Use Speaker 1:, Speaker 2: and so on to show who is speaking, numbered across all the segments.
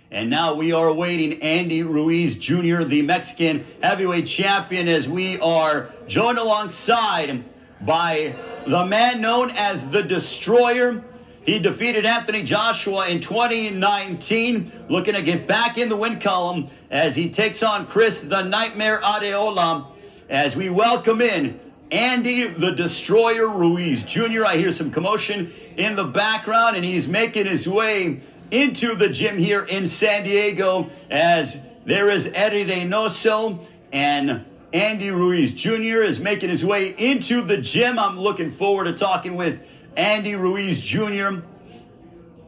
Speaker 1: And now we are awaiting Andy Ruiz Jr., the Mexican heavyweight champion, as we are joined alongside by the man known as the Destroyer. He defeated Anthony Joshua in 2019, looking to get back in the win column as he takes on Chris the Nightmare Areola. As we welcome in Andy the Destroyer Ruiz Jr. I hear some commotion in the background, and he's making his way into the gym here in San Diego, as there is Eddie Reynoso, and Andy Ruiz Jr. is making his way into the gym. I'm looking forward to talking with Andy Ruiz Jr.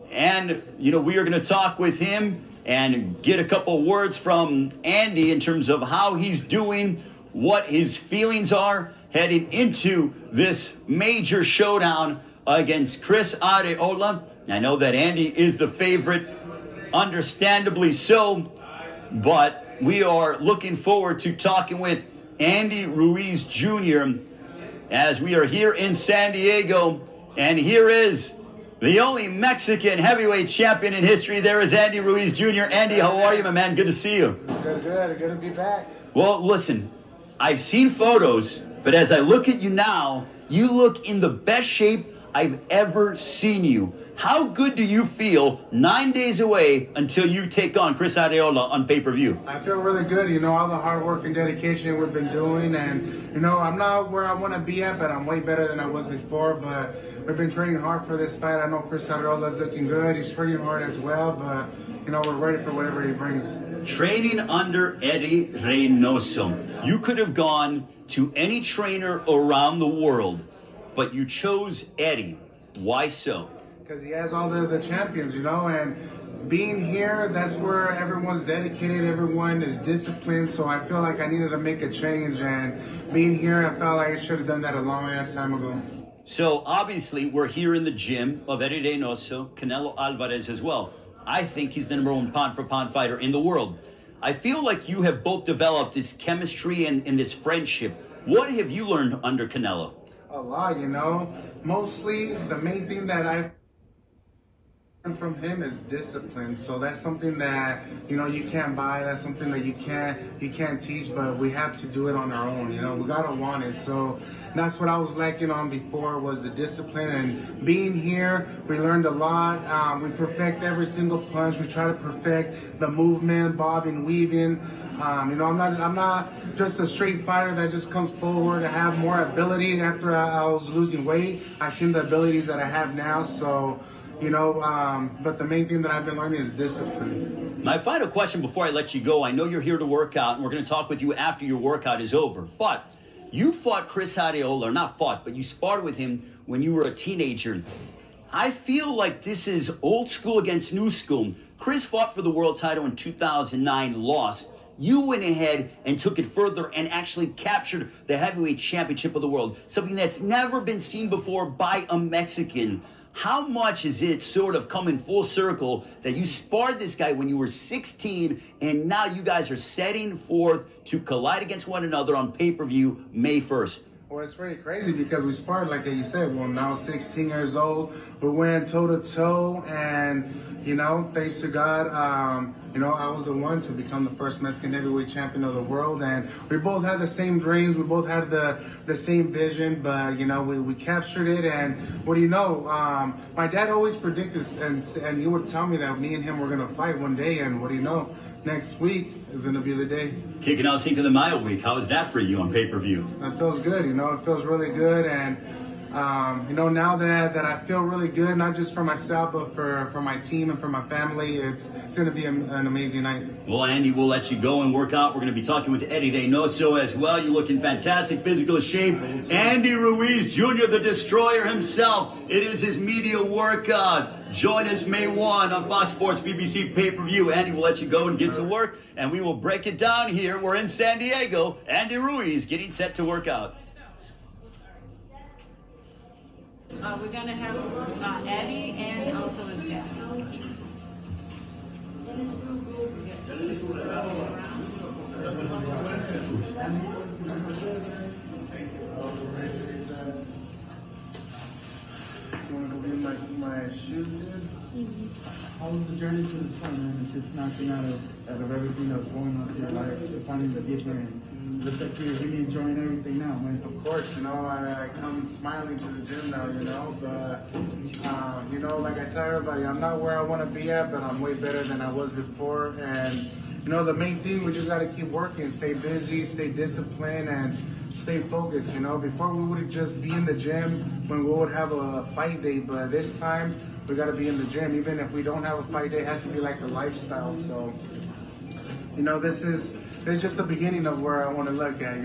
Speaker 1: And, we are going to talk with him and get a couple words from Andy in terms of how he's doing, what his feelings are heading into this major showdown against Chris Areola. I know that Andy is the favorite, understandably so, but we are looking forward to talking with Andy Ruiz Jr. as we are here in San Diego. And here is the only Mexican heavyweight champion in history. There is Andy Ruiz Jr. Andy, how are you, my man? Good to see you.
Speaker 2: Good. Good to be back.
Speaker 1: Well, listen, I've seen photos, but as I look at you now, you look in the best shape I've ever seen you. How good do you feel 9 days away until you take on Chris Areola on pay-per-view?
Speaker 2: I feel really good, all the hard work and dedication we've been doing, and I'm not where I want to be at, but I'm way better than I was before. But we've been training hard for this fight. I know Chris Areola's looking good. He's training hard as well, but we're ready for whatever he brings.
Speaker 1: Training under Eddie Reynoso. You could have gone to any trainer around the world, but you chose Eddie. Why so?
Speaker 2: Because he has all the champions, and being here, that's where everyone's dedicated, everyone is disciplined, so I feel like I needed to make a change, and being here, I felt like I should have done that a long ass time ago.
Speaker 1: So obviously, we're here in the gym of Eddie Reynoso, Canelo Alvarez as well. I think he's the number one pound-for-pound fighter in the world. I feel like you have both developed this chemistry and this friendship. What have you learned under Canelo?
Speaker 2: A lot, Mostly, the main thing that I from him is discipline. So that's something that you can't buy. That's something that you can't teach, but we have to do it on our own. We gotta want it. So that's what I was lacking on before, was the discipline. And being here, we learned a lot. We perfect every single punch. We try to perfect the movement, bobbing, weaving. I'm not just a straight fighter that just comes forward. I have more ability after I was losing weight. I've seen the abilities that I have now. So but the main thing that I've been learning is discipline.
Speaker 1: My final question before I let you go, I know you're here to work out, and we're going to talk with you after your workout is over, but you fought Chris Areola, or not fought, but you sparred with him when you were a teenager. I feel like this is old school against new school. Chris fought for the world title in 2009, lost. You went ahead and took it further and actually captured the heavyweight championship of the world, something that's never been seen before by a Mexican. How much is it sort of coming full circle that you sparred this guy when you were 16 and now you guys are setting forth to collide against one another on pay-per-view May 1st?
Speaker 2: Well, it's pretty crazy because we sparred, like you said, when I was 16 years old. We went toe-to-toe, and, thanks to God, I was the one to become the first Mexican heavyweight champion of the world. And we both had the same dreams. We both had the same vision, but, we captured it. And what do you know? My dad always predicted, and he would tell me that me and him were going to fight one day. And what do you know? Next week is going to be the day.
Speaker 1: Kicking out Cinco de Mayo week. How is that for you on pay-per-view?
Speaker 2: It feels good, it feels really good. And, now that I feel really good, not just for myself, but for my team and for my family, it's going to be an amazing night.
Speaker 1: Well, Andy, we'll let you go and work out. We're going to be talking with Eddie Reynoso as well. You look in fantastic physical shape. Andy Ruiz Jr., the Destroyer himself. It is his media workout. Join us May 1 on Fox Sports BBC pay-per-view. Andy, we'll let you go and get to work, and we will break it down here. We're in San Diego. Andy Ruiz getting set to work out.
Speaker 3: We're going to have Eddie and also his dad.
Speaker 2: You want to go get my my shoes, dude.
Speaker 4: How was the journey to this point, man? It's just knocking out of everything that's going on in your life, to finding the different. Looks like you're really enjoying everything now, man.
Speaker 2: Of course, I come smiling to the gym now, but like I tell everybody, I'm not where I want to be at, but I'm way better than I was before. And the main thing, we just got to keep working, stay busy, stay disciplined, and stay focused. Before we would just be in the gym when we would have a fight day, but this time we got to be in the gym. Even if we don't have a fight day, it has to be like a lifestyle. So, this is just the beginning of where I want to look at.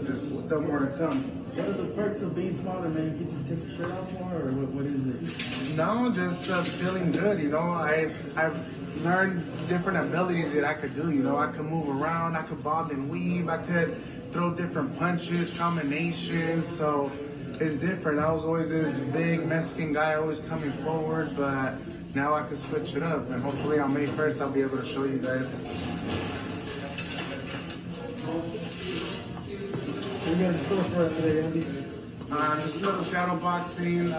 Speaker 2: There's still more to come.
Speaker 4: What are the perks of being smaller, man? You get to take your shirt off more, or what is it?
Speaker 2: No, just feeling good. I've learned different abilities that I could do. I could move around, I could bob and weave, I could throw different punches, combinations. So it's different. I was always this big Mexican guy, always coming forward, but now I can switch it up, and hopefully on May 1st I'll be able to show you guys.
Speaker 4: What do you got in store for us today, Andy?
Speaker 2: Just a little shadow boxing,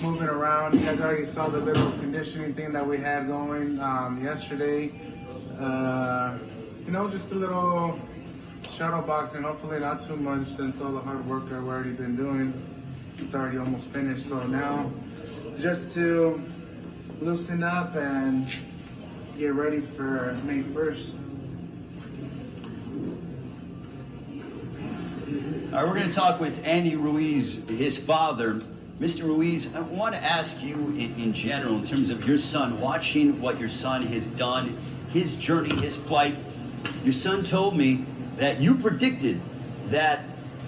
Speaker 2: moving around. You guys already saw the little conditioning thing that we had going yesterday. Just a little shadow boxing. Hopefully not too much, since all the hard work I've already been doing. It's already almost finished. So now, just to loosen up and get ready for May 1st.
Speaker 1: All right, we're going to talk with Andy Ruiz, his father. Mr. Ruiz, I want to ask you in general, in terms of your son, watching what your son has done, his journey, his plight. Your son told me that you predicted that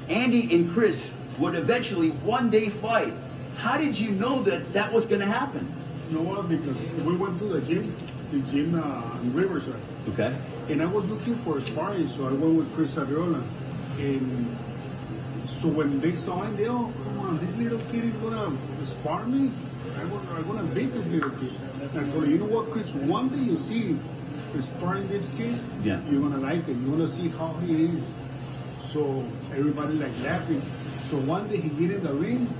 Speaker 1: Andy and Chris would eventually one day fight. How did you know that was going to happen?
Speaker 5: You know what? Because we went to the gym in Riverside.
Speaker 1: Okay.
Speaker 5: And I was looking for sparring, so I went with Chris Ariola. And so when they saw him, they, oh, come on, this little kid is gonna spar me. I'm gonna beat this little kid. And so, you know what, Chris? One day you see sparring this kid,
Speaker 1: yeah,
Speaker 5: you're gonna like it. You're gonna see how he is. So everybody like laughing. So one day he get in the ring,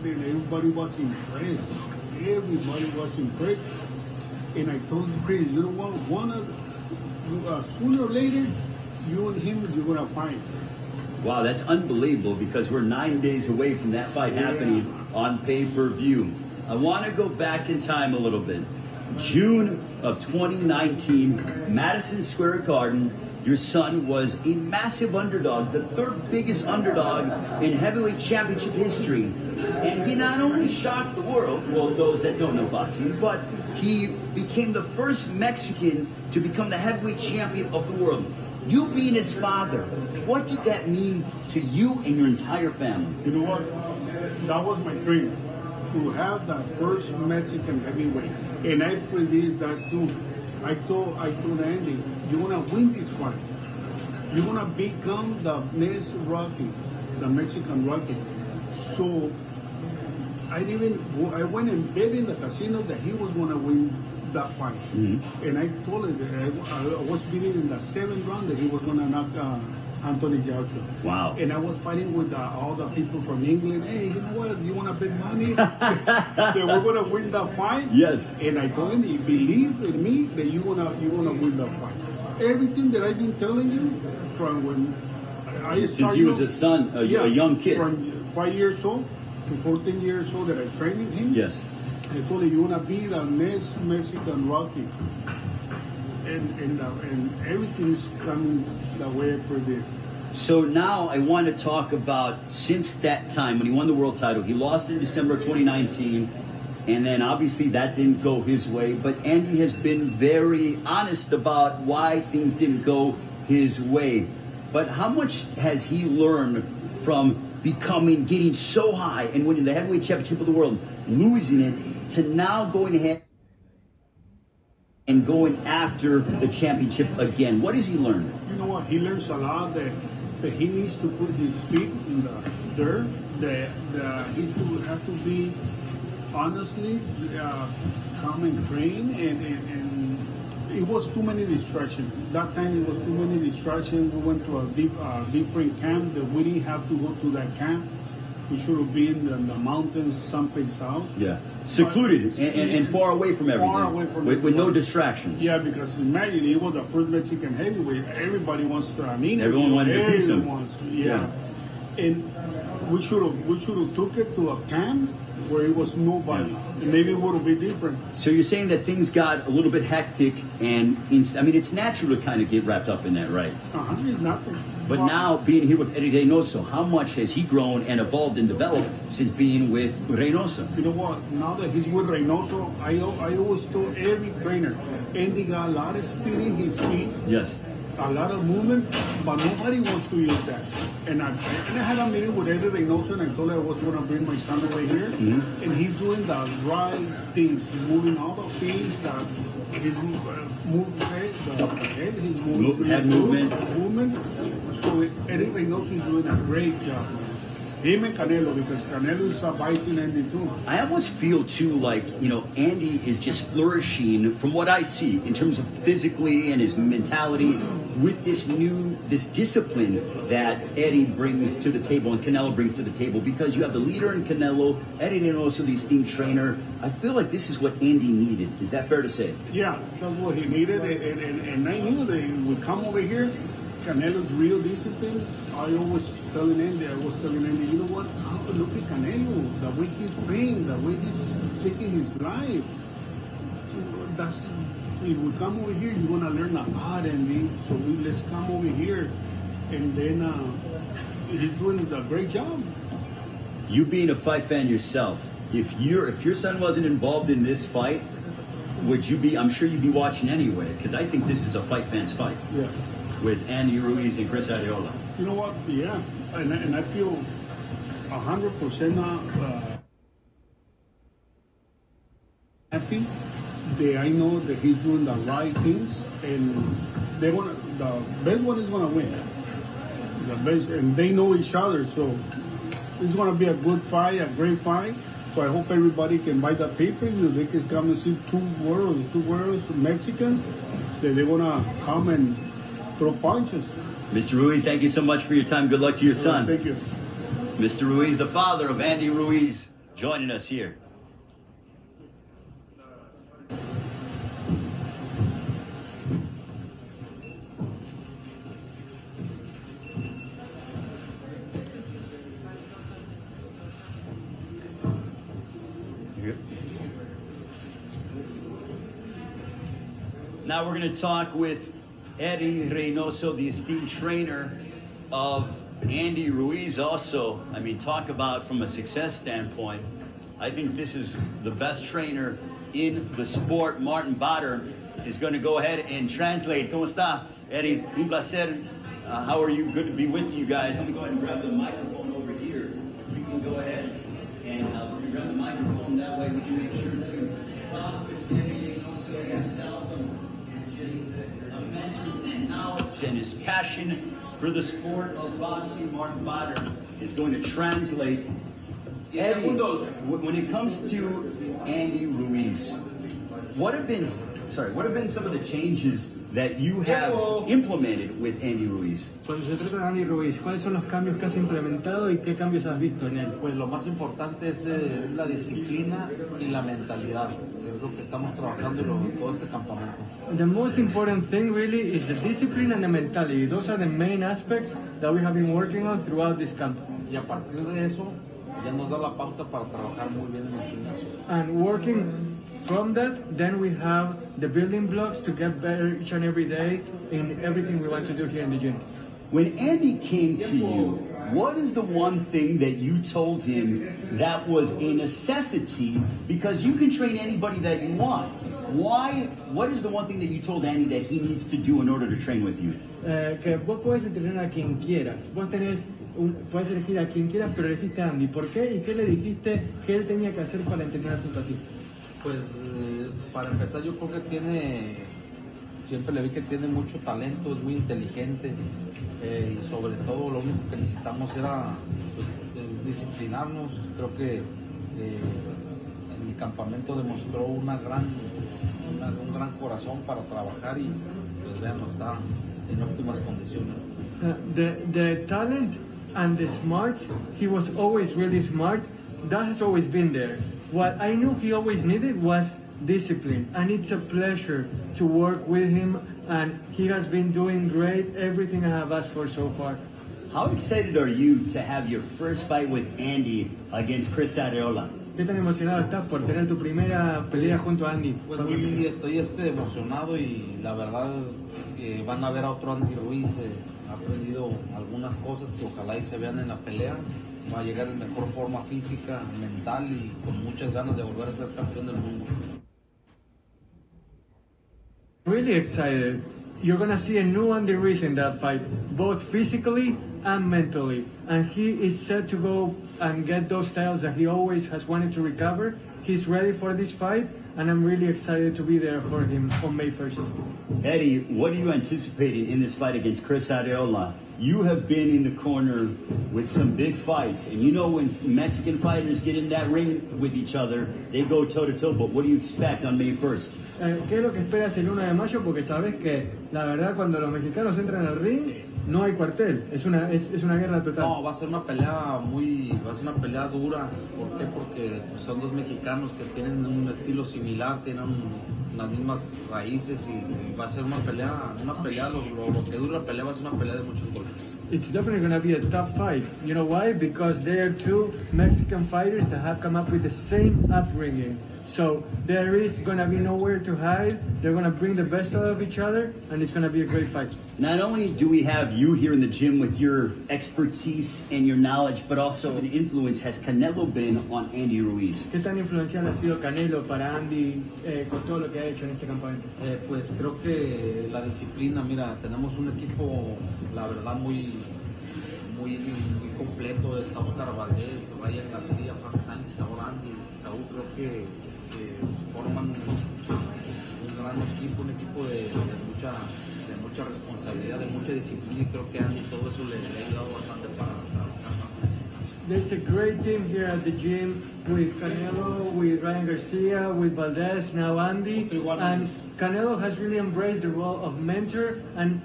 Speaker 5: then everybody was impressed. Everybody was impressed. And I told Chris, you know what? Sooner or later, you and him, you're gonna fight.
Speaker 1: Wow, that's unbelievable, because we're 9 days away from that fight happening on pay-per-view. I want to go back in time a little bit. June of 2019, Madison Square Garden, your son was a massive underdog, the third biggest underdog in heavyweight championship history. And he not only shocked the world, well, those that don't know boxing, but he became the first Mexican to become the heavyweight champion of the world. You being his father, what did that mean to you and your entire family?
Speaker 5: You know what? That was my dream, to have the first Mexican heavyweight. And I predicted that too. I told Andy, you're gonna win this fight. You're gonna become the next Rocky, the Mexican Rocky. So I went and bet in the casino that he was gonna win that fight. Mm-hmm. And I told him that I was betting in the 7th round that he was gonna knock Anthony Joshua.
Speaker 1: Wow.
Speaker 5: And I was fighting with all the people from England. Hey, you know what? You want to bet money that we're gonna win that fight?
Speaker 1: Yes.
Speaker 5: And I told him, believe in me that you're gonna win that fight. Everything that I've been telling you from when I started.
Speaker 1: Since he was a son, a young kid.
Speaker 5: From 5 years old to 14 years old that I trained him.
Speaker 1: Yes.
Speaker 5: I told him, you wanna be the next Mexican Rocky. And everything is coming the way I predict.
Speaker 1: So now I want to talk about, since that time when he won the world title, he lost in December 2019, and then obviously that didn't go his way, but Andy has been very honest about why things didn't go his way. But how much has he learned from getting so high and winning the heavyweight championship of the world, losing it, to now going ahead and going after the championship again? What has he learned?
Speaker 5: You know what? He learns a lot that he needs to put his feet in the dirt. That he have to be honestly come and train. And it was too many distractions. That time it was too many distractions. We went to a different camp that we didn't have to go to that camp. We should have been in the mountains, someplace out.
Speaker 1: Yeah. Secluded and far away from everything.
Speaker 5: Far away from
Speaker 1: with no
Speaker 5: everybody.
Speaker 1: distractions.
Speaker 5: Yeah, because imagine he was the first Mexican heavyweight. Everybody wants to. I mean,
Speaker 1: Everyone wanted to piece him.
Speaker 5: Yeah. And we should have took it to a camp where it was nobody, and maybe it would have been different.
Speaker 1: So you're saying that things got a little bit hectic, and I mean, it's natural to kind of get wrapped up in that, right?
Speaker 5: It's nothing.
Speaker 1: But now, being here with Eddie Reynoso, how much has he grown and evolved and developed since being with Reynoso?
Speaker 5: You know what? Now that he's with Reynoso, I always told every trainer, Andy got a lot of speed in his feet,
Speaker 1: Yes.
Speaker 5: a lot of movement, but nobody wants to use that. And I had a meeting with Eddie Reynoso, and I told him I was going to bring my son over here, and he's doing the right things. He's moving all the things that he's moving the head, he's moving
Speaker 1: Head movement.
Speaker 5: So Eddie Reynoso is doing a great job. Him and Canelo, because Canelo is advising Andy too.
Speaker 1: I almost feel too like, you know, Andy is just flourishing from what I see in terms of physically and his mentality with this discipline that Eddie brings to the table and Canelo brings to the table, because you have the leader in Canelo, Eddie Reynoso, the esteemed trainer. I feel like this is what Andy needed. Is that fair to say?
Speaker 5: Yeah, that's what he needed, and I knew that he would come over here. Canelo's real discipline. I was telling Andy, you know what? Look at Canelo, the way he's trained, the way he's taking his life. That's, if we come over here, you're gonna learn a lot, Andy. So let's come over here, and then he's doing a great job.
Speaker 1: You being a fight fan yourself, if your son wasn't involved in this fight, would you be? I'm sure you'd be watching anyway, because I think this is a fight fan's fight.
Speaker 5: Yeah.
Speaker 1: With Andy Ruiz and Chris Arreola.
Speaker 5: You know what? Yeah, and I feel 100% happy that I know that he's doing the right things, and the best one is gonna win. The best, and they know each other, so it's gonna be a good fight, a great fight. So I hope everybody can buy the pay-per-view. They can come and see two worlds, Mexican, that they're gonna come and throw punches.
Speaker 1: Mr. Ruiz, thank you so much for your time. Good luck to your son.
Speaker 5: Thank you.
Speaker 1: Mr. Ruiz, the father of Andy Ruiz, joining us here. Now we're going to talk with Eddie Reynoso, the esteemed trainer of Andy Ruiz. Also, I mean, talk about from a success standpoint, I think this is the best trainer in the sport. Martin Bader is going to go ahead and translate. ¿Cómo está, Eddie? Un placer. How are you? Good to be with you guys. Let me go ahead and grab the microphone over here. If you can go ahead and grab the microphone, that way we can make sure to talk with Eddie Reynoso himself and just immense knowledge and his passion for the sport of boxing. Martin Bader is going to translate. Eddie, when it comes to Andy Ruiz, what have been some of the changes that you have implemented with Andy Ruiz?
Speaker 4: Cuando se trata de Andy Ruiz, ¿cuáles son los cambios que has implementado y qué cambios has visto en él?
Speaker 6: Pues lo más importante es la disciplina y la mentalidad. Es lo que estamos trabajando en todo este campamento.
Speaker 4: The most important thing really is the discipline and the mentality. Those are the main aspects that we have been working on throughout this camp.
Speaker 6: Y a partir de eso, ya nos da la pauta para trabajar muy bien en el gimnasio.
Speaker 4: And working from that, then we have the building blocks to get better each and every day in everything we want to do here in the gym.
Speaker 1: When Andy came to you, what is the one thing that you told him that was a necessity? Because you can train anybody that you want. What is the one thing that you told Andy that he needs to do in order to train with you?
Speaker 4: Que vos podés entrenar a quien quieras. Vos podés elegir a quien quieras, pero elegiste a Andy. ¿Por qué? ¿Y qué le dijiste que él tenía que hacer para entrenar junto a ti?
Speaker 6: Pues para empezar, yo creo que siempre le vi que tiene mucho talento, es muy inteligente, y sobre todo lo único que necesitamos era es disciplinarnos. Creo que en mi campamento demostró un gran corazón para trabajar y pues vean, está en óptimas condiciones.
Speaker 4: The talent and the smarts. He was always really smart. That has always been there. What I knew he always needed was discipline, and it's a pleasure to work with him, and he has been doing great, everything I have asked for so far.
Speaker 1: How excited are you to have your first fight with Andy against Chris Areola?
Speaker 4: ¿Qué tan emocionado estás por tener tu primera pelea junto a Andy?
Speaker 6: Pues muy, estoy emocionado y la verdad van a ver a otro Andy Ruiz. Ha aprendido algunas cosas que ojalá y se vean en la pelea. Va a llegar en mejor forma física, mental y con muchas ganas de volver a ser campeón del mundo.
Speaker 4: Really excited. You're gonna see a new Andy Ruiz in that fight, both physically and mentally. And he is set to go and get those titles that he always has wanted to recover. He's ready for this fight, and I'm really excited to be there for him on May 1st.
Speaker 1: Eddie, what are you anticipating in this fight against Chris Areola? You have been in the corner with some big fights, and you know when Mexican fighters get in that ring with each other, they go toe-to-toe, but what do you expect on May 1st?
Speaker 4: ¿Qué es lo que esperas el 1 de mayo? Porque sabes que la verdad cuando los mexicanos entran al ring no hay cuartel, es una guerra total.
Speaker 6: No, va a ser una pelea dura. ¿Por qué? Porque son dos mexicanos que tienen un estilo similar, tienen las mismas raíces y va a ser una pelea, lo que dura la pelea va a ser una pelea de muchos golpes.
Speaker 4: It's definitely going to be a tough fight. You know why? Because they are two Mexican fighters that have come up with the same upbringing. So there is going to be nowhere to hide. They're going to bring the best out of each other, and it's going to be a great fight.
Speaker 1: Not only do we have you here in the gym with your expertise and your knowledge, but also an influence has Canelo been on Andy Ruiz?
Speaker 4: ¿Qué tan influencial ha sido Canelo para Andy con todo lo que ha hecho en este campamento?
Speaker 6: Pues creo que la disciplina, mira, tenemos un equipo, la verdad, muy completo. Está Oscar Valdés, Ryan García, Frank Sánchez, ahora Andy, Saúl, creo que forman un gran equipo, un equipo de mucha responsabilidad, de mucha disciplina, y creo que Andy todo eso le ha ayudado bastante para trabajar más.
Speaker 4: There's a great team here at the gym with Canelo, with Ryan Garcia, with Valdez, now Andy, and Canelo has really embraced the role of mentor and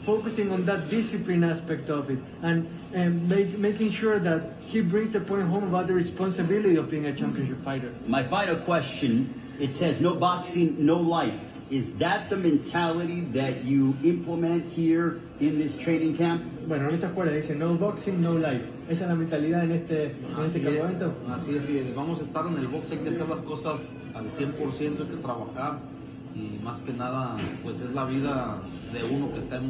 Speaker 4: focusing on that discipline aspect of it, and making sure that he brings the point home about the responsibility of being a championship fighter.
Speaker 1: My final question, it says no boxing, no life. Is that the mentality that you implement here in this training camp?
Speaker 4: Bueno, en esta escuela dice no boxing, no life. ¿Esa es la mentalidad en este campamento?
Speaker 6: Así es, vamos a estar en el box, hay que hacer las cosas al 100%, hay que trabajar y más que nada pues es la vida de uno que está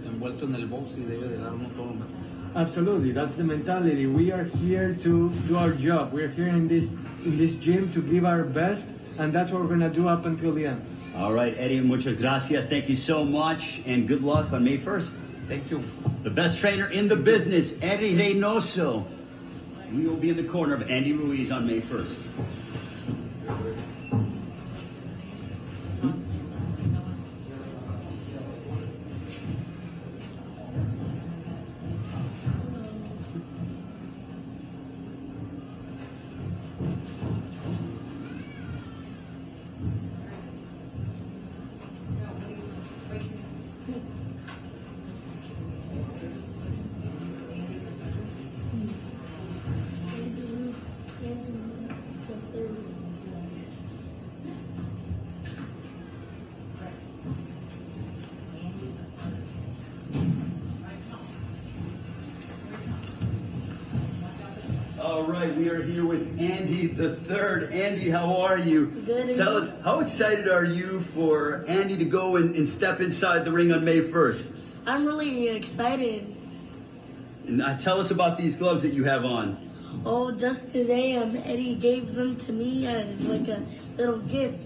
Speaker 6: envuelto en el box y debe de dar uno todo lo mejor.
Speaker 4: Absolutely, that's the mentality. We are here to do our job. We are here in this gym to give our best, and that's what we're going to do up until the end.
Speaker 1: All right, Eddie, muchas gracias. Thank you so much, and good luck on May 1st.
Speaker 6: Thank you.
Speaker 1: The best trainer in the business, Eddie Reynoso. We will be in the corner of Andy Ruiz on May 1st. All right, we are here with Andy the third. Andy, how are you?
Speaker 7: Good.
Speaker 1: Tell us, how excited are you for Andy to go and step inside the ring on May 1st?
Speaker 7: I'm really excited.
Speaker 1: And tell us about these gloves that you have on.
Speaker 7: Oh, just today, Eddie gave them to me as like a little gift.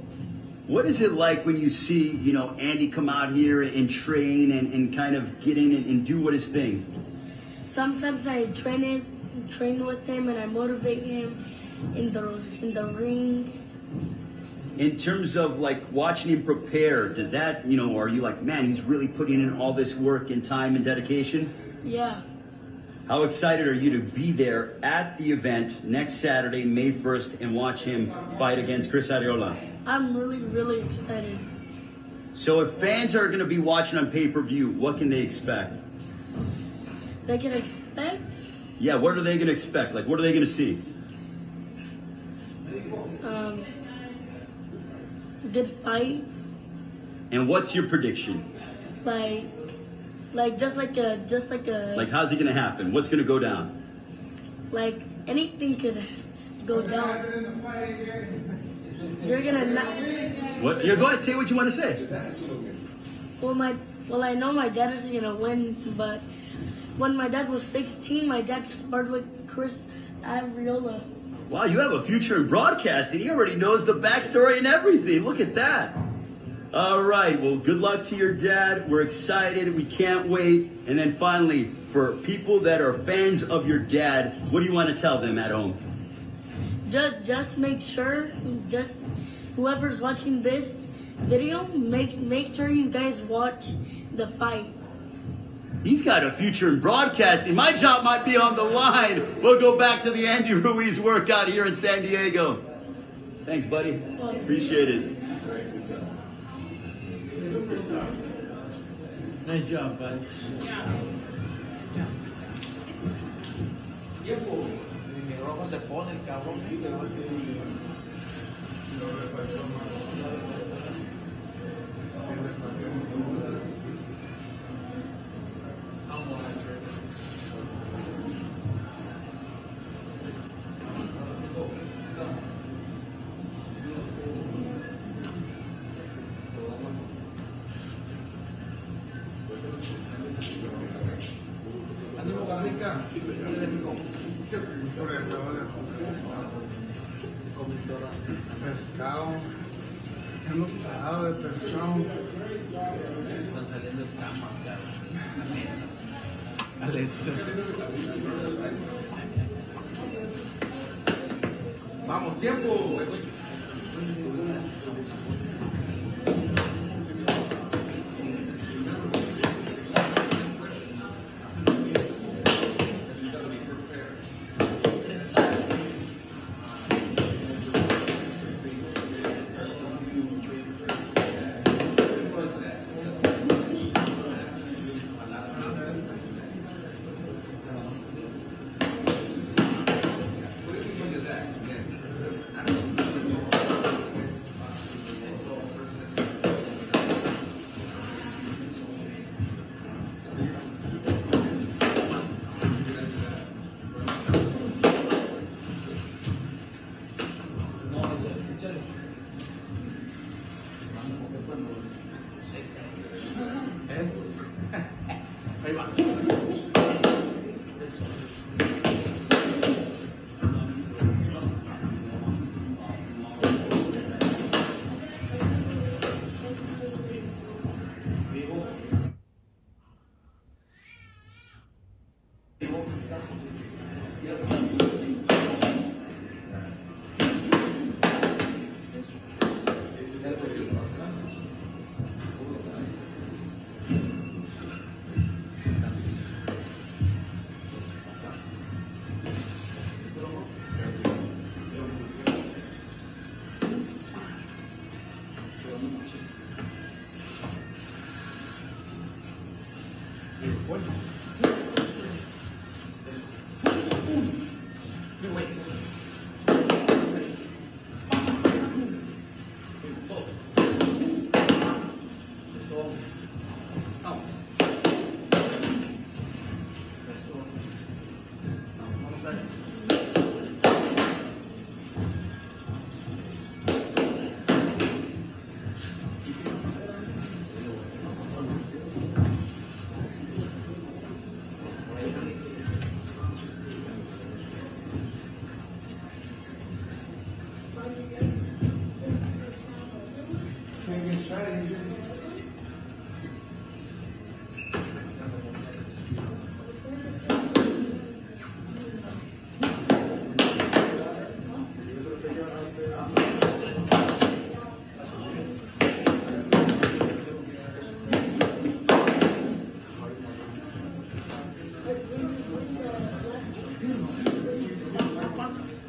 Speaker 1: What is it like when you see, Andy come out here and train and kind of get in and do what his thing?
Speaker 7: Sometimes I train with him and I motivate him in the ring.
Speaker 1: In terms of like watching him prepare, does that, are you like, man, he's really putting in all this work and time and dedication?
Speaker 7: Yeah.
Speaker 1: How excited are you to be there at the event next Saturday, May 1st, and watch him fight against Chris Areola?
Speaker 7: I'm really, really excited.
Speaker 1: So if fans are going to be watching on pay-per-view, what can they expect?
Speaker 7: They can expect
Speaker 1: Yeah, what are they going to expect? Like, what are they going to see?
Speaker 7: Good fight.
Speaker 1: And what's your prediction?
Speaker 7: Like just like a
Speaker 1: Like, how's it going to happen? What's going to go down?
Speaker 7: like anything could go down. You're gonna not.
Speaker 1: What? Yeah, go ahead. Say what you want to say.
Speaker 7: Well, I know my dad is gonna win, but when my dad was 16, my dad sparred with Chris Avriola.
Speaker 1: Wow, you have a future in broadcasting. He already knows the backstory and everything. Look at that. All right. Well, good luck to your dad. We're excited. We can't wait. And then finally, for people that are fans of your dad, what do you want to tell them at home?
Speaker 7: Just make sure, whoever's watching this video, make sure you guys watch the fight.
Speaker 1: He's got a future in broadcasting. My job might be on the line. We'll go back to the Andy Ruiz workout here in San Diego. Thanks, buddy. Appreciate it.
Speaker 4: Nice job, bud.
Speaker 6: Ni rojo se pone el cabrón. Ánimo, Garrica.
Speaker 2: Pescado. Ando pegado de pescado.
Speaker 6: Están saliendo escamas, cabrón. Vamos, tiempo. Ahí va.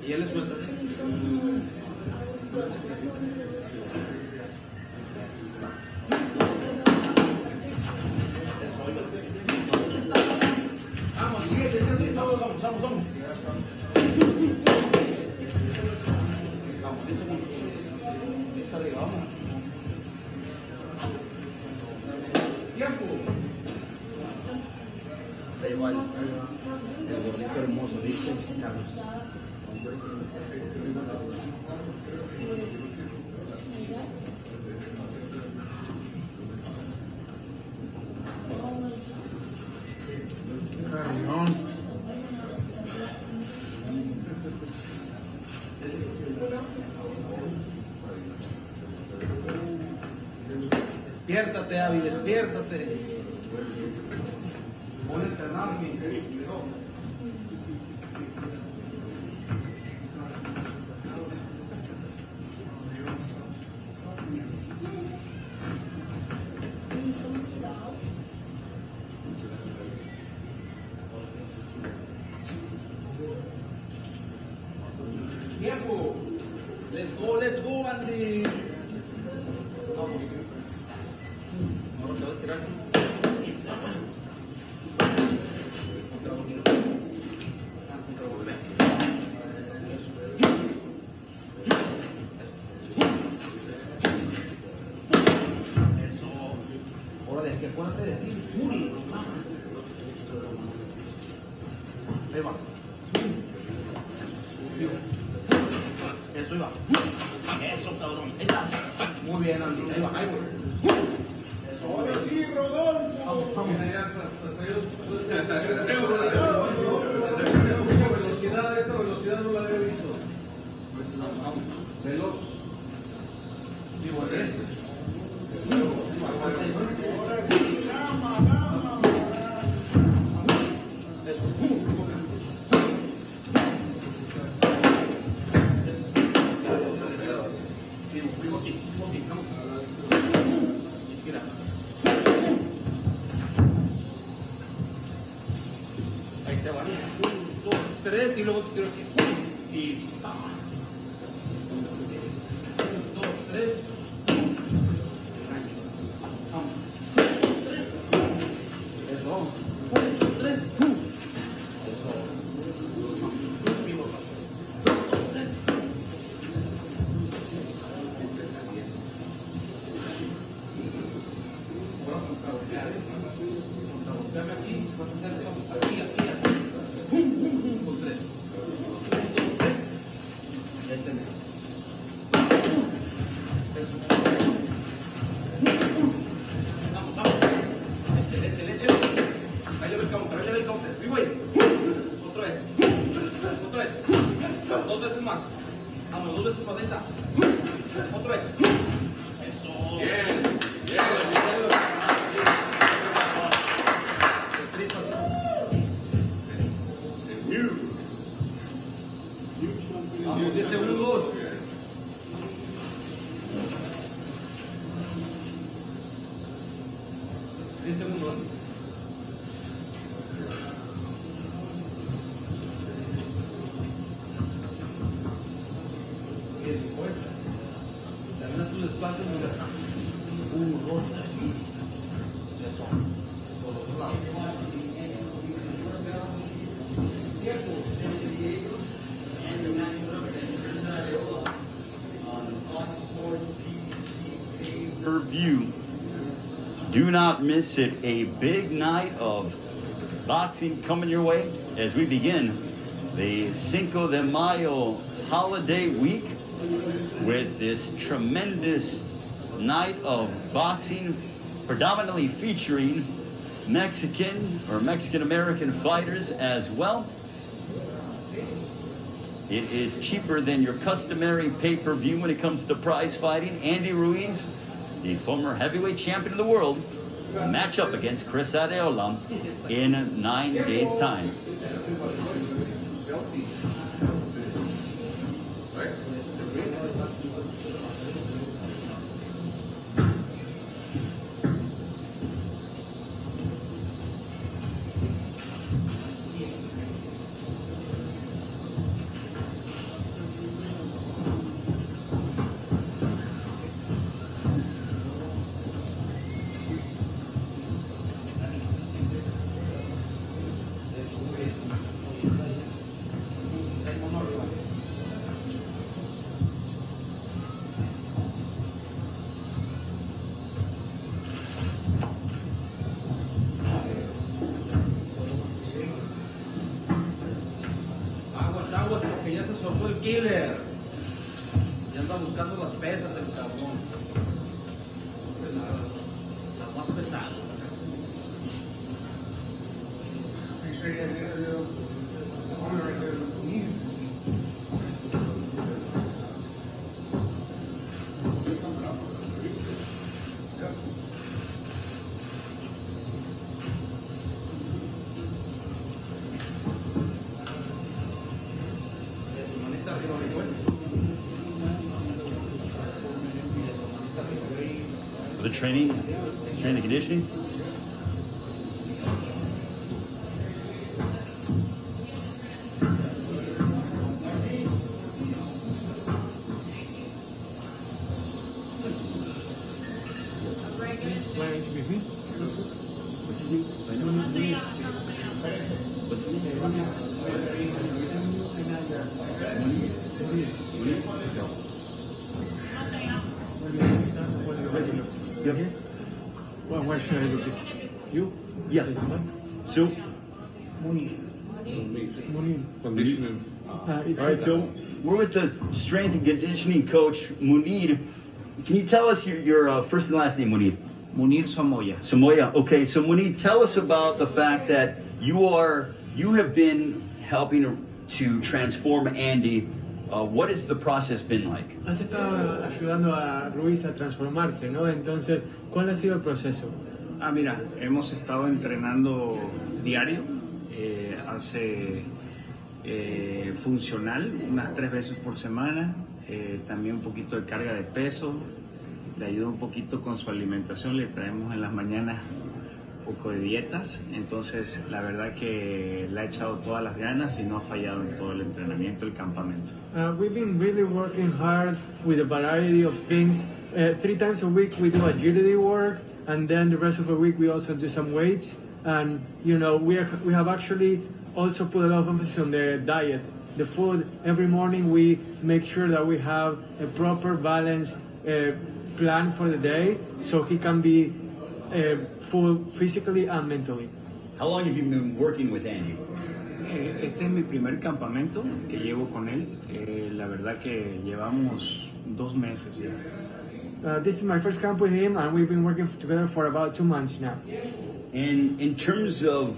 Speaker 6: Y él le suelta así. Vamos, sigue, todos vamos. vamos, vamos. Vamos, 10 segundos. Empieza arriba, vamos. Tiempo. Da igual. El gordito hermoso, ¿viste? Carlos.
Speaker 2: Carrión.
Speaker 6: Despiértate, Abby, despiértate. Pon el canal, mi. Tiempo. Let's go, Andy. Vamos. Ahora te voy a tirar. Contra Bolívar. Contra Bolívar. Eso. Ahora de aquí, acuérdate de ti. Ahí va. Eso iba. Eso, cabrón. Ahí está. Muy bien, Andy. Ahí va, ahí voy. Eso. Ahora sí, Rodolfo. Vamos, vamos. Esta velocidad no la había visto. Vamos. Veloz. Sí, bueno. Eso. Gracias. Ahí te va. 1, 2, 3 y luego te tiro aquí. Y toma. 1, 2, 3. Vamos. 3. Eso. 1, 2, 3. Eso. 2, 3. Contravolteame aquí, vas a hacer esto aquí. Con 3. 1, 2, 3. Ese medio. Eso. Vamos, vamos. Leche. Ahí le ve el counter. Muy bueno. Otra vez. 2 veces más. Vamos, 2 veces más. Ahí está. Otra vez. Eso. Bien. Vamos, 10 segundos. Termina tus desplazos y ya. 1, 2, 3. Eso. Por otro lado.
Speaker 1: Per-view. Do not miss it. A big night of boxing coming your way as we begin the Cinco de Mayo holiday week with this tremendous night of boxing, predominantly featuring Mexican or Mexican-American fighters as well. It is cheaper than your customary pay-per-view when it comes to prize fighting. Andy Ruiz, the former heavyweight champion of the world, will match up against Chris Areola in 9 days' time.
Speaker 6: killer. Ya anda buscando las pesas el cabrón. Pesado. Las más pesadas.
Speaker 2: Make sure you get the corner right there.
Speaker 6: Manita arriba, mi güey.
Speaker 1: For the training and conditioning?
Speaker 4: Well, where should I look? Just you?
Speaker 1: Yeah.
Speaker 4: This one?
Speaker 1: So,
Speaker 4: Munir.
Speaker 5: Conditioning.
Speaker 4: It's
Speaker 1: all right, so we're with the strength and conditioning coach, Munir. Can you tell us your first and last name, Munir?
Speaker 8: Munir Somoya.
Speaker 1: Samoya. Okay, so Munir, tell us about the fact that you have been helping to transform Andy. What has the process been like?
Speaker 4: Has estado ayudando a Ruiz a transformarse, ¿no? Entonces, ¿cuál ha sido el proceso?
Speaker 8: Mira, hemos estado entrenando diario, hace funcional, unas 3 veces por semana, también un poquito de carga de peso, le ayuda un poquito con su alimentación, le traemos en las mañanas un poco de dietas, entonces la verdad que le ha echado todas las ganas y no ha fallado en todo el entrenamiento, el campamento.
Speaker 4: We've been really working hard with a variety of things. 3 times a week we do agility work, and then the rest of the week we also do some weights. And you know, we have actually also put a lot of emphasis on the diet, the food. Every morning we make sure that we have a proper balanced plan for the day, so he can be full physically and mentally.
Speaker 1: How long have you been working with Andy?
Speaker 8: Este es mi primer campamento que llevo con él. La verdad que llevamos 2 meses ya.
Speaker 4: This is my first camp with him, and we've been working together for about 2 months now.
Speaker 1: And in terms of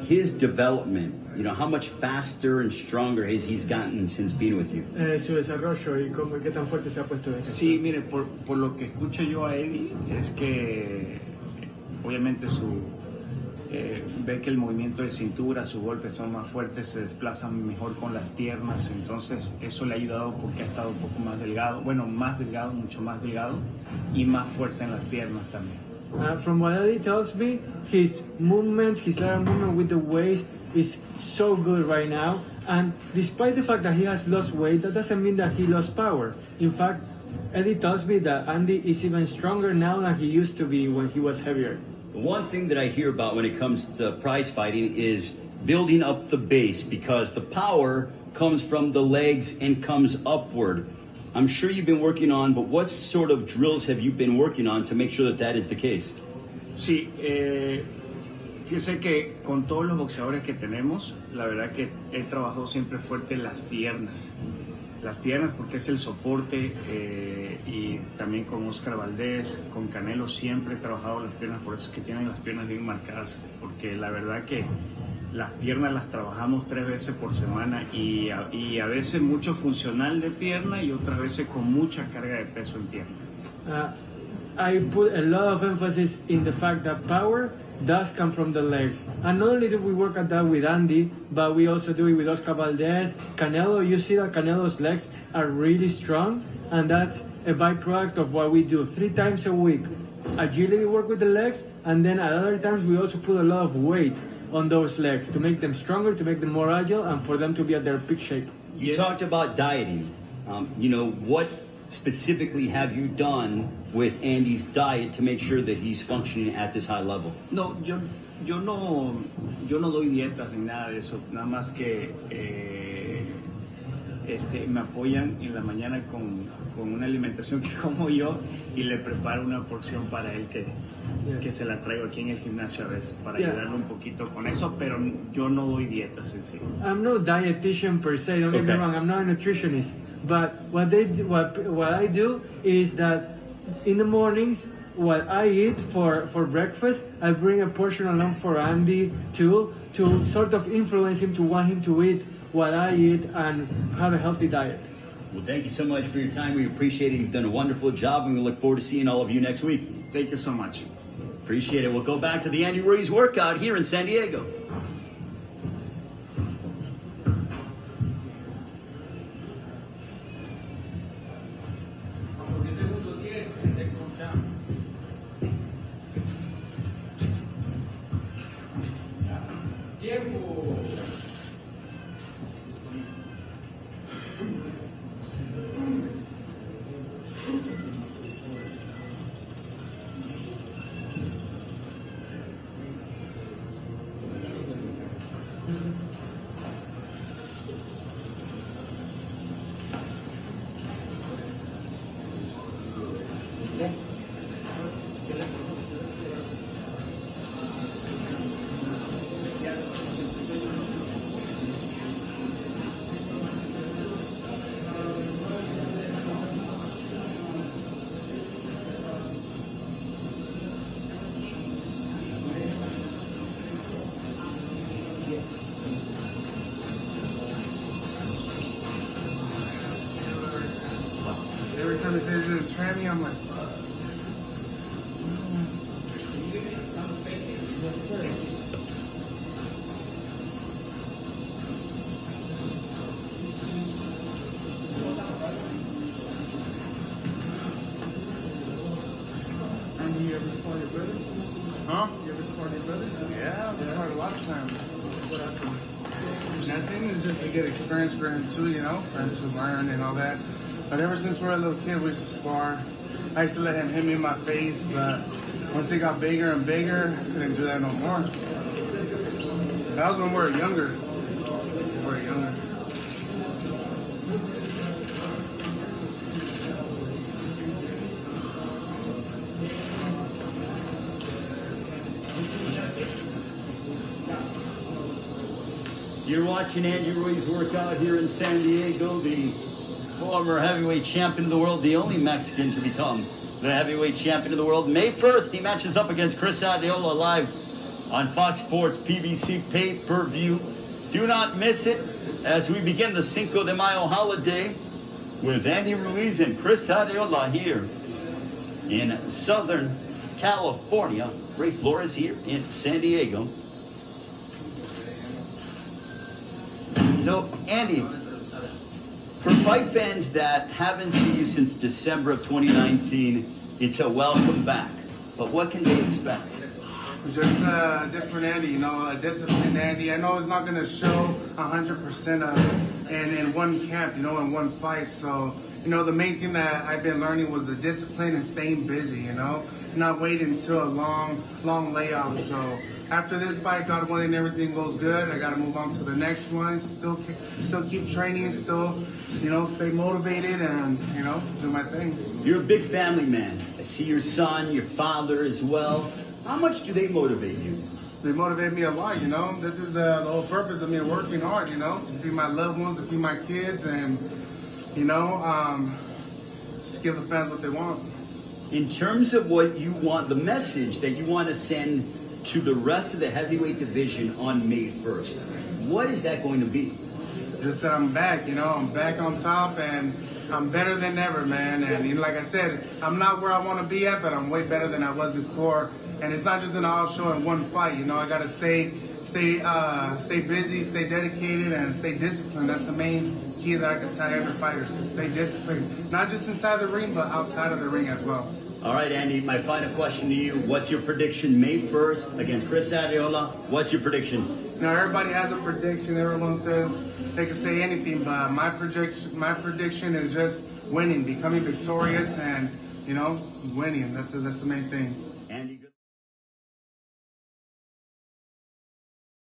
Speaker 1: his development, you know, how much faster and stronger he's gotten since being with you?
Speaker 4: Su desarrollo y qué tan fuerte se ha puesto eso.
Speaker 8: Sí, mire, por lo que escucho yo a Eddie, es que obviamente ve que el movimiento de cintura, sus golpes son más fuertes, se desplazan mejor con las piernas, entonces eso le ha ayudado porque ha estado un poco más delgado, bueno, más delgado, mucho más delgado, y más fuerza en las piernas también.
Speaker 4: From what Eddie tells me, his lateral movement with the waist is so good right now, and despite the fact that he has lost weight, that doesn't mean that he lost power. In fact, Eddie tells me that Andy is even stronger now than he used to be when he was heavier.
Speaker 1: The one thing that I hear about when it comes to prize fighting is building up the base, because the power comes from the legs and comes upward. I'm sure you've been working on, but what sort of drills have you been working on to make sure that that is the case?
Speaker 8: Sí, fíjese que con todos los boxeadores que tenemos, la verdad que he trabajado siempre fuerte las piernas. Las piernas porque es el soporte, y también con Oscar Valdés, con Canelo siempre he trabajado las piernas, por eso es que tienen las piernas bien marcadas, porque la verdad que las piernas las trabajamos 3 veces por semana y a veces mucho funcional de pierna y otras veces con mucha carga de peso en pierna.
Speaker 4: I put a lot of emphasis in the fact that power does come from the legs. And not only do we work at that with Andy, but we also do it with Oscar Valdez, Canelo. You see that Canelo's legs are really strong, and that's a byproduct of what we do 3 times a week. Agility work with the legs, and then at other times we also put a lot of weight on those legs to make them stronger, to make them more agile, and for them to be at their peak shape.
Speaker 1: You talked about dieting. You know, what specifically have you done with Andy's diet to make sure that he's functioning at this high level?
Speaker 8: No, yo no doy dietas ni nada de eso, nada más que me apoyan en la mañana con una alimentación que como yo y le preparo una porción para él que que se la traigo aquí en el gimnasio a veces para
Speaker 4: Yeah.
Speaker 8: ayudarle un poquito con eso, pero yo no doy dietas en sí.
Speaker 4: I'm no dietitian per se. Don't get me
Speaker 1: Okay.
Speaker 4: wrong. I'm not a nutritionist. But what I do is that in the mornings, what I eat for breakfast, I bring a portion along for Andy too, to sort of influence him to want him to eat what I eat and have a healthy diet.
Speaker 1: Well, thank you so much for your time. We appreciate it. You've done a wonderful job, and we look forward to seeing all of you next week.
Speaker 8: Thank you so much.
Speaker 1: Appreciate it. We'll go back to the Andy Ruiz workout here in San Diego.
Speaker 2: Every time he says he's gonna tram me, I'm like, fuck.
Speaker 4: And you ever fought your brother?
Speaker 2: Huh?
Speaker 4: You ever fought your brother?
Speaker 2: Yeah, I've started a lot of times.
Speaker 4: What happened?
Speaker 2: Nothing, it's just a good experience for him too, you know, for him to learn and all that. But ever since we were a little kid, we used to spar. I used to let him hit me in my face, but once he got bigger and bigger, I couldn't do that no more. That was when we were younger. We were younger.
Speaker 1: You're watching Andy Ruiz workout here in San Diego, the former heavyweight champion of the world, the only Mexican to become the heavyweight champion of the world. May 1st, he matches up against Chris Adiola live on Fox Sports PBC pay-per-view. Do not miss it as we begin the Cinco de Mayo holiday with Andy Ruiz and Chris Adiola here in Southern California. Ray Flores here in San Diego. So, Andy, for fight fans that haven't seen you since December of 2019, it's a welcome back. But what can they expect?
Speaker 2: Just a different Andy, you know, a disciplined Andy. I know it's not going to show 100% of it in one camp, you know, in one fight. So, you know, the main thing that I've been learning was the discipline and staying busy, you know, not waiting until a long layoff. So after this fight, God willing, everything goes good. I got to move on to the next one. Still keep training, still, you know, stay motivated and, you know, do my thing.
Speaker 1: You're a big family man. I see your son, your father as well. How much do they motivate you?
Speaker 2: They motivate me a lot, you know. This is the whole purpose of me working hard, you know, to feed my loved ones, to feed my kids, and, you know, just give the fans what they want.
Speaker 1: In terms of what you want, the message that you want to send to the rest of the heavyweight division on May 1st, what is that going to be?
Speaker 2: Just that I'm back, you know, I'm back on top and I'm better than ever, man. And you know, like I said, I'm not where I want to be at, but I'm way better than I was before. And it's not just an all show in one fight, you know, I got to stay busy, stay dedicated, and stay disciplined. That's the main key that I can tell every fighter, is to stay disciplined, not just inside the ring, but outside of the ring as well.
Speaker 1: All right, Andy, my final question to you. What's your prediction May 1st against Chris Adiola? What's your prediction?
Speaker 2: You know, everybody has a prediction. Everyone says they can say anything, but my prediction is just winning, becoming victorious, and, you know, winning. That's the main thing.